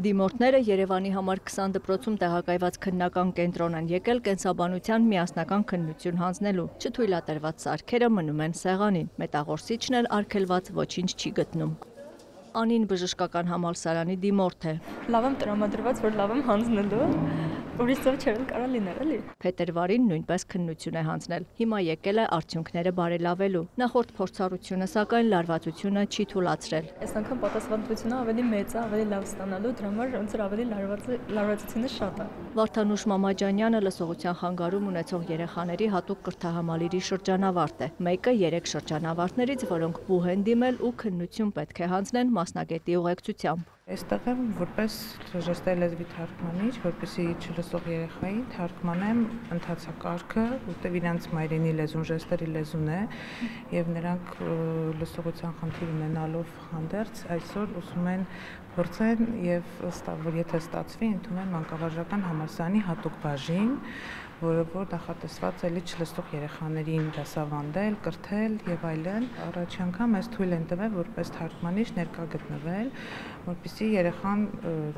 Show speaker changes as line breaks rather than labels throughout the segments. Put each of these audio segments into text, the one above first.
Դիմորդները Երևանի համար 20 դպրոցում տեղակայված քննական կենտրոն են եկել կենսաբանության միասնական քննություն հանձնելու։ Չթույլատրված սարքերը մնում են սեղանին, մետաղորսիչն էլ արգելված ոչինչ չի գտնում։ Անին բժշկական համալսարանի դիմորդ է։
Լավ եմ տրամադրված, որ լավ եմ հանձնելու, ուրիշ ձև չէր կարա լինել էլի։
Փետրվարին նույնպես քննություն է հանձնել։ Հիմա եկել է արդյունքները բարելավելու։ Նախորդ փորձառությունը սակայն լարվածությունը չի թուլացրել։
Այս անգամ պատասխանատվությունը ավելի մեծ է, ավելի լավ ստանալու, դրա համար ոնց որ ավելի լարվածությունը շատ է։
Վարդանուշ Մամաջանյանը լսողության խանգարում ունեցող երեխաների հատուկ կրթահամալիրի շրջանավարտ է։ Մեկը 3 շրջանավարտներից, որոնք բուհ են դիմել ու քննություն պետք է հանձնեն մասնագետի ուղեկցությամբ։
Այստեղ եմ որպես ժեստերի լեզվի թարգմանիչ, որպեսզի չլսող երեխային թարգմանեմ ընթացակարգը, որտեղ իրենց մայրենի լեզուն ժեստերի լեզուն է, եւ նրանք լսողության խնդիր ունենալով հանդերձ այսօր ուզում են փորձեն եւ որ եթե ստացվի, ընդունեն մանկավարժական համալսարանի հատուկ բաժին, որը նախատեսված է չլսող երեխաներին դասավանդել, կրթել եւ այլն։ Առաջին անգամ ես թույլ են տվել որպես թարգմանիչ ներկա գտնվել, որպեսզի երեխան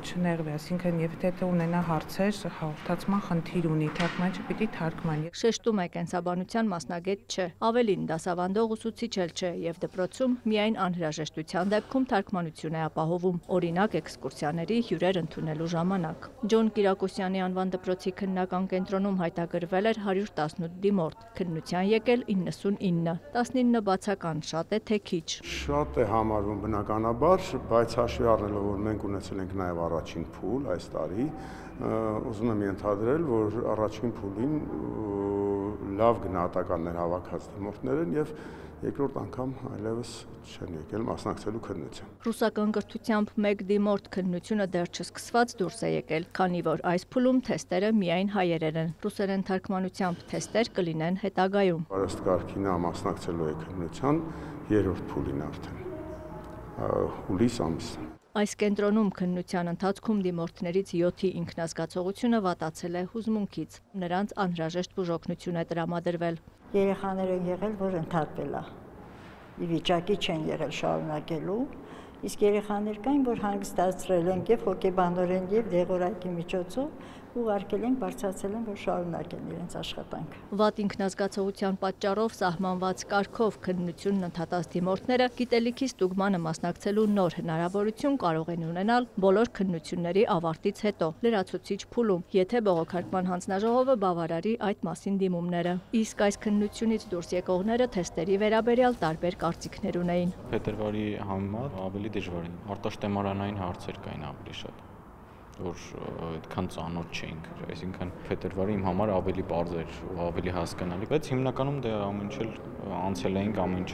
չնեղվի, ասինքն եւ եթե ունենա հարցեր, հաղորդացման խնդիր ունի, թարգմանիչը պիտի թարգմանի։
Շեշտում է կենսաբանության մասնագետ չէ, ավելին դասավանդող ուսուցիչ էլ չէ եւ դպրոցում միայն անհրաժեշտության դեպքում թարգմանություն է ապահովում, օրինակ էքսկուրսիաների հյուրեր ընդունելու ժամանակ։ Ջոն Կիրակոսյանի անվան դպրոցի քննական կենտրոնում հայտագրվել էր 118 դիմորդ, քննության եկել 99, 19 բացական, շատ է թե քիչ։
Շատ է համարվում բնականաբար, բայց հաշվի առնելով, որ մենք ունեցել ենք նաև առաջին փուլ այս տարի, ուզում եմ ենթադրել, որ առաջին փուլին լավ գնահատականներ հավաքած դիմորդներ են եւ երկրորդ անգամ այլևս չեն եկել մասնակցելու քննության։
Ռուսական կրթությամբ մեկ դիմորդ քննությունը դեռ չսկսված դուրս է եկել, քանի որ այս փուլում թեստերը միայն հայերեն են։ Ռուսերեն թարգմանությամբ թեստեր կլինեն հետագայում։
Բարեստկարգինը մասնակցելու է քննության երրորդ փուլին արդեն։ Հուլիս ամսին։
Այս կենտրոնում քննության ընթացքում դիմորդներից 7-ի ինքնազգացողությունը վատացել է հուզմունքից։ Նրանց անհրաժեշտ բուժօգնություն է տրամադրվել։
Երեխաներ են եղել, որ ընդհատվել է։ Ի վիճակի չեն եղել շարունակելու, իսկ երեխաներ կային, որ հանգստացրել են եւ հոգեբանորեն եւ դեղորայքի միջոցով ուղարկել են, բարձրացել են, որ շարունակեն իրենց աշխատանքը։
Վատ ինքնազգացողության պատճառով սահմանված կարգով քննությունն ընդհատած դիմորդները գիտելիքի ստուգմանը մասնակցելու նոր հնարավորություն կարող են ունենալ բոլոր քննությունների ավարտից հետո լրացուցիչ փուլում, եթե բողոքարկման հանձնաժողովը բավարարի այդ մասին դիմումները։ Իսկ այս քննությունից դուրս եկողները թեստերի վերաբերյալ տարբեր կարծիքներ ունեին։
Փետրվարի համեմատ ավելի դժվար է։ Արտաշտեմարանային հարցեր կային ավելի շատ, որ այդքան ծանոթ չէինք, այսինքն փետրվարի իմ համար ավելի բարձր էր ու ավելի հասկանալի, բայց հիմնականում դե ամեն ինչ անցել էինք, ամեն ինչ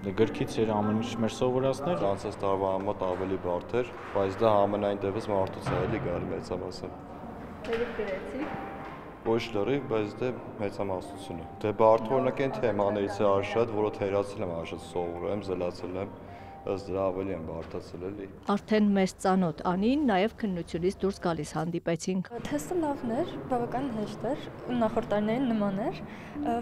դե գրքից էր ամեն ինչ մեր սովորածներ,
անցած տարվա համեմատ ավելի բարդ էր, բայց դա ամենայն դեպս մարդուց է էլի գալի մեծամասը։
Լրիվ գրեցի։
Ոչ լրիվ, բայց դե մեծամասնությունը։ Դե բարդ օրինակ են թեմաներից է շատ, որը թերացել եմ շատ սովորել եմ, զլացել եմ։ Ըստ դրա ավելի են բարդացել էլի։
Արդեն մեծ ծանոթ Անին նաև քննությունից դուրս գալիս հանդիպեցինք։
Թեստը լավն էր, բավական հեշտ էր, նախորդ տարիներին նման էր,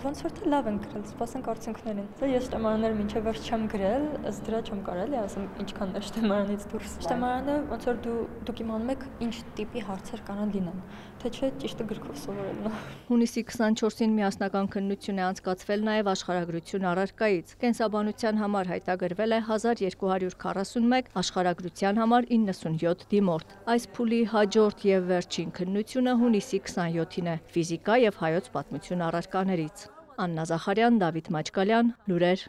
ոնց որ թե լավ են գրել, սպասենք արդյունքներին։ Ես շտեմարանները մինչև վերջ չեմ գրել, ըստ դրա չեմ կարելի ասեմ ինչքան է շտեմարանից դուրս։ Շտեմարանը ոնց որ դուք իմանում եք ինչ տիպի հարցեր կանան լինեն, թե չէ ճիշտը գրքով սովորելն է։
Հունիսի 24-ին միասնական քննություն է անցկացվել նաև աշխարհագրություն առարկայից։ Կենսաբանության համար հայտագրվել է 1241, աշխարհագրության համար 97 դիմորդ։ Այս փուլի հաջորդ եւ վերջին քննությունը հունիսի 27-ին է, ֆիզիկա եւ հայոց պատմություն առարկաներից։ Աննա Զախարյան, Դավիթ Մաչկալյան, լուրեր։